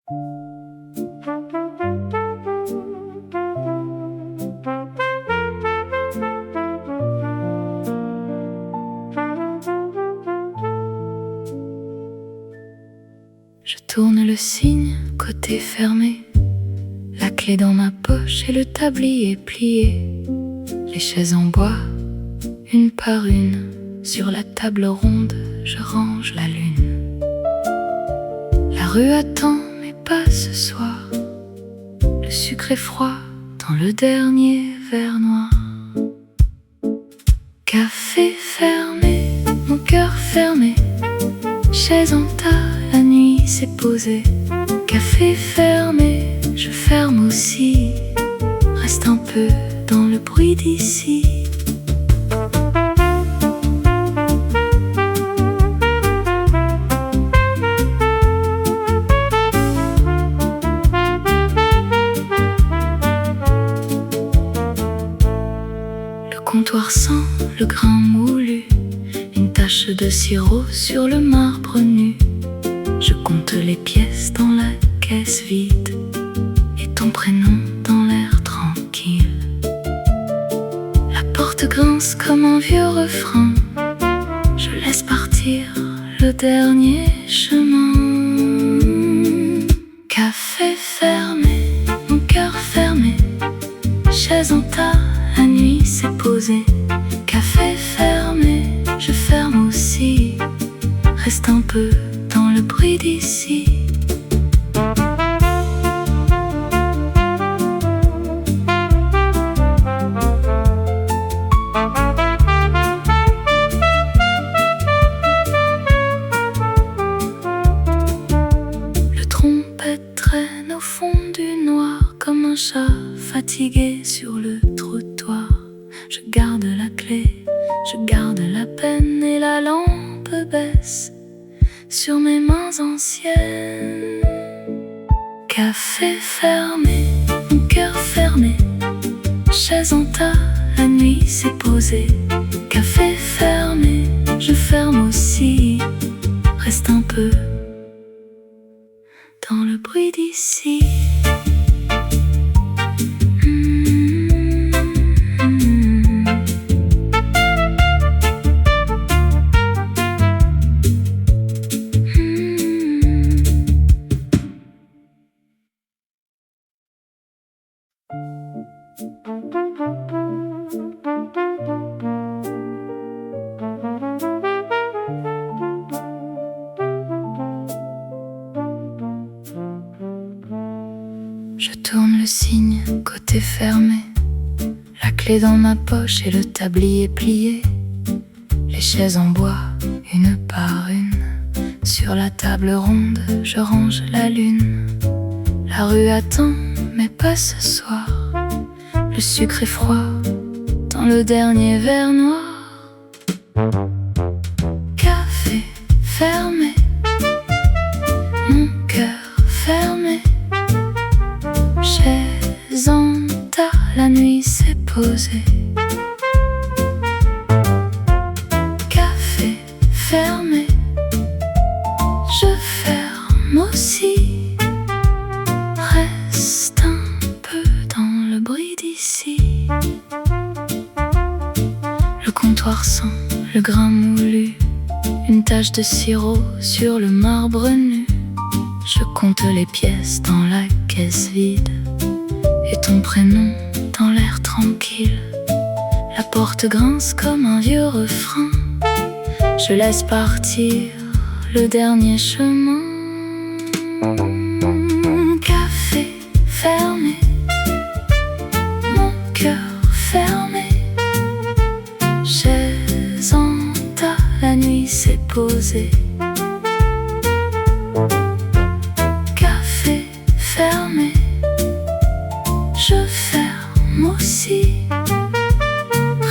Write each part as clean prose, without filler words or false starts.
Je tourne le signe, côté fermé, la clé dans ma poche et le tablier plié. Les chaises en bois, une par une, sur la table ronde, je range la lune. La rue attend, mais pas ce soir. Le sucre est froid dans le dernier verre noir. Café fermé, mon cœur fermé, chaise en tas, la nuit s'est posée. Café fermé, je ferme aussi. Reste un peu dans le bruit d'ici. Le comptoir sent le grain moulu, une tache de sirop sur le marbre nu. Je compte les pièces dans la caisse vide et ton prénom dans l'air tranquille. La porte grince comme un vieux refrain. Je laisse partir le dernier chemin. Café fermé, mon cœur fermé, chaise en tas, la nuit s'est posée. Café fermé, je ferme aussi. Reste un peu dans le bruit d'ici. Le trompette traîne au fond du noir comme un chat fatigué sur le trottoir. Je garde la clé, je garde la peine et la lampe baisse sur mes mains anciennes. Café fermé, mon cœur fermé, chaise en tas, la nuit s'est posée. Café fermé, je ferme aussi. Reste un peu dans le bruit d'ici. Je tourne le signe, côté fermé, la clé dans ma poche et le tablier plié. Les chaises en bois, une par une, sur la table ronde, je range la lune. La rue attend, mais pas ce soir. Le sucre est froid dans le dernier verre noir. Café fermé, mon cœur fermé, chaise en tas, la nuit s'est posée. Café fermé, je ferme aussi. Reste un peu dans le bruit d'ici. Le comptoir sent le grain moulu, une tache de sirop sur le marbre nu. Je compte les pièces dans la caisse vide et ton prénom dans l'air tranquille. La porte grince comme un vieux refrain. Je laisse partir le dernier chemin. Café fermé, mon cœur fermé, chaise en tas, la nuit s'est posée. Café fermé, je ferme aussi.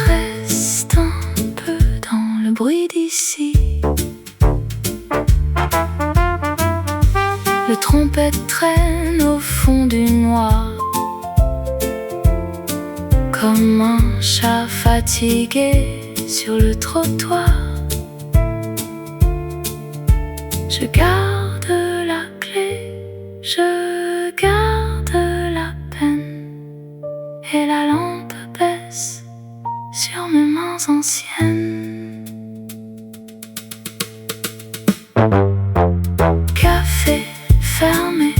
Reste un peu dans le bruit d'ici. Le trompette traîne au fond du noir comme un chat fatigué sur le trottoir. Je garde la clé, Je garde la peine et la lampe baisse sur mes mains anciennes. Café fermé,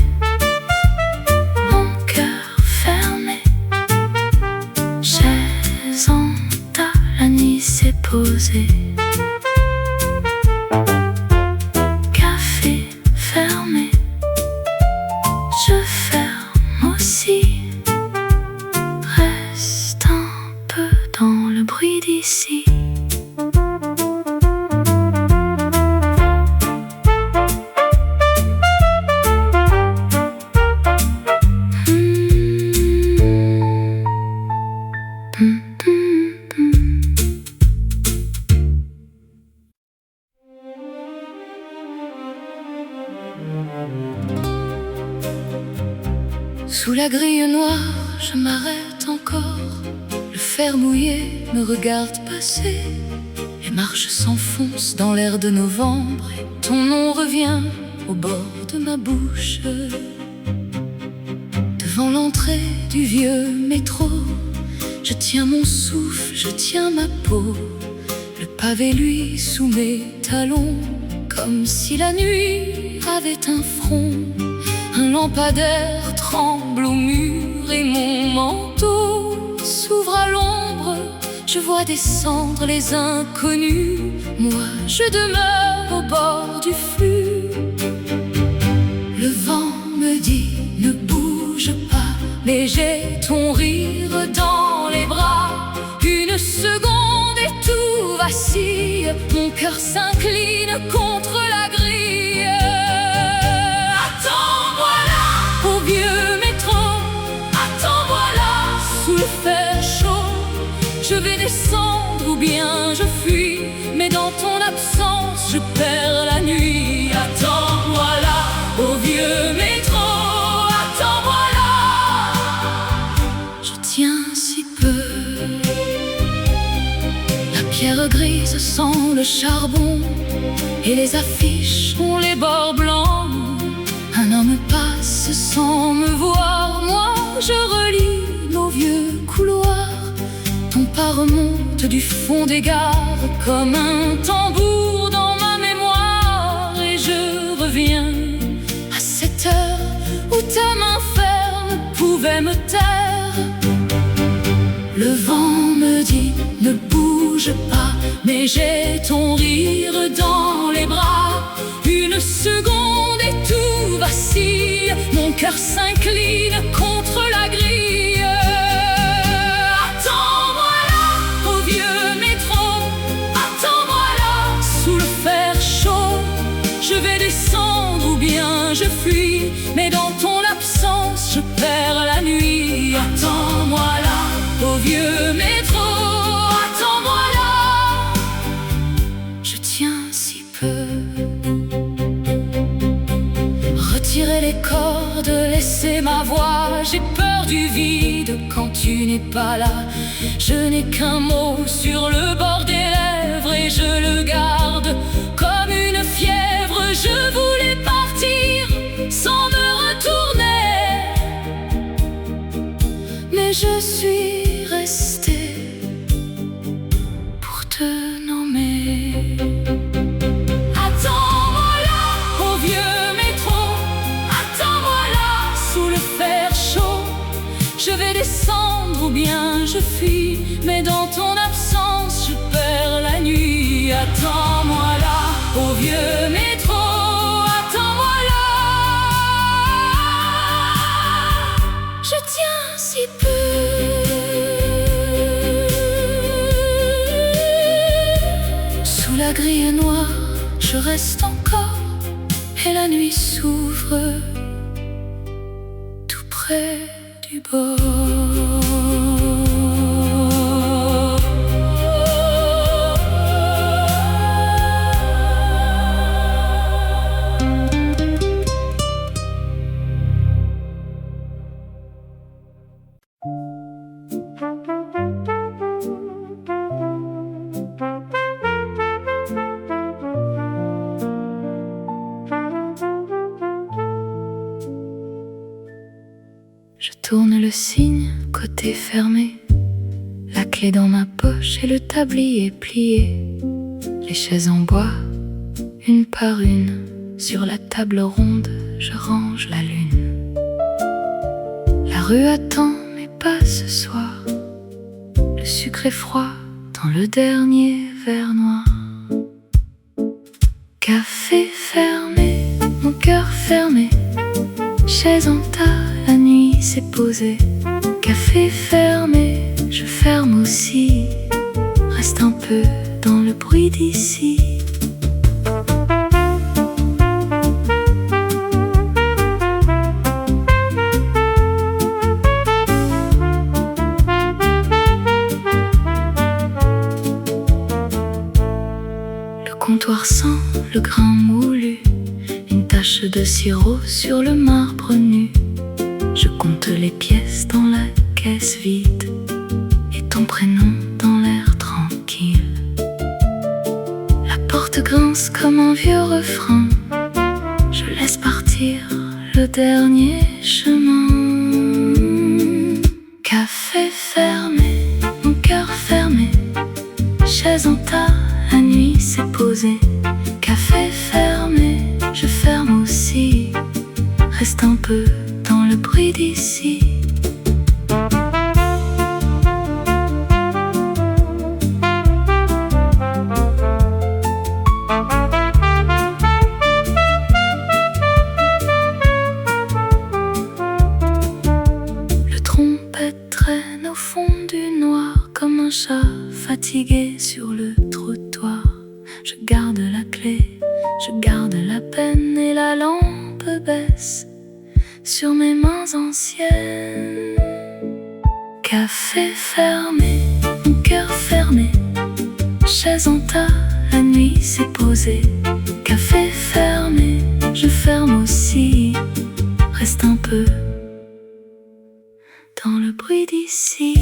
mon cœur fermé, chaise en tas, la nuit s'est posée. Café fermé, je ferme aussi. Reste un peu dans le bruit d'ici. Sous la grille noire, je m'arrête encore. Le fer mouillé me regarde passer. Les marches s'enfoncent dans l'air de novembre et ton nom revient au bord de ma bouche. Devant l'entrée du vieux métro, je tiens mon souffle, je tiens ma peau. Le pavé lui sous mes talons, comme si la nuit avait un front. Un lampadaire tremble au mur et mon manteau s'ouvre à l'ombre. Je vois descendre les inconnus. Moi, je demeure au bord du flux. Le vent me dit ne bouge pas, mais j'ai ton rire dans les bras. Une seconde et tout vacille. Mon cœur s'incline contre la grille. Au vieux métro, attends-moi là, sous le fer chaud. Je vais descendre ou bien je fuis, mais dans ton absence, je perds la nuit. Attends-moi là, au vieux métro, attends-moi là. Je tiens si peu. La pierre grise sent le charbon et les affiches ont les bords blancs. Un homme passe sans me voir, moi je relis nos vieux couloirs. Ton pas remonte du fond des gares comme un tambour dans ma mémoire. Et je reviens à cette heure où ta main ferme pouvait me taire. Le vent me dit ne bouge pas, mais j'ai ton rire dans les bras. Une seconde et tout vacille. Mon cœur s'incline contre la grille. Attends-moi là, au vieux métro. Attends-moi là, sous le fer chaud. Je vais descendre ou bien je fuis, mais dans ton absence, je perds la nuit. Attends-moi là, au vieux métro. Attends-moi là. Je tiens si peu. Retirer les cordes, laisser ma voix. J'ai peur du vide quand tu n'es pas là. Je n'ai qu'un mot sur le bord des lèvres et je le garde comme une fièvre. Je voulais partir sans me retourner, mais je suis restée pour te nommer. Attends-moi là, au vieux métro. Attends-moi là, sous le fer chaud. Je vais descendre ou bien je fuis, mais dans ton absence, je perds la nuit. Attends-moi là, au vieux métro. Attends-moi là. Je tiens si peu. Sous la grille noire, je reste encore et la nuit s'ouvre tout près du bord. Je tourne le signe, côté fermé, la clé dans ma poche et le tablier plié. Les chaises en bois, une par une, sur la table ronde, je range la lune. La rue attend, mais pas ce soir. Le sucre est froid dans le dernier verre noir. Café fermé, mon cœur fermé, chaise en tas, la nuit s'est posée. Café fermé, je ferme aussi, reste un peu dans le bruit d'ici. Le comptoir sent le grain moulu, une tache de sirop sur le marbre nu. Je compte les pièces dans la caisse vide et ton prénom dans l'air tranquille. La porte grince comme un vieux refrain, je laisse partir le dernier chemin. Café fermé, mon cœur fermé, chaise en tas, la nuit s'est posée. Café fermé, je ferme aussi, reste un peu dans le bruit d'ici. Le trompette traîne au fond du noir comme un chat fatigué sur le trottoir. Je garde la clé, je garde la peine et la lampe baisse sur mes mains anciennes. Café fermé, mon cœur fermé, chaise en tas, la nuit s'est posée. Café fermé, je ferme aussi, reste un peu dans le bruit d'ici.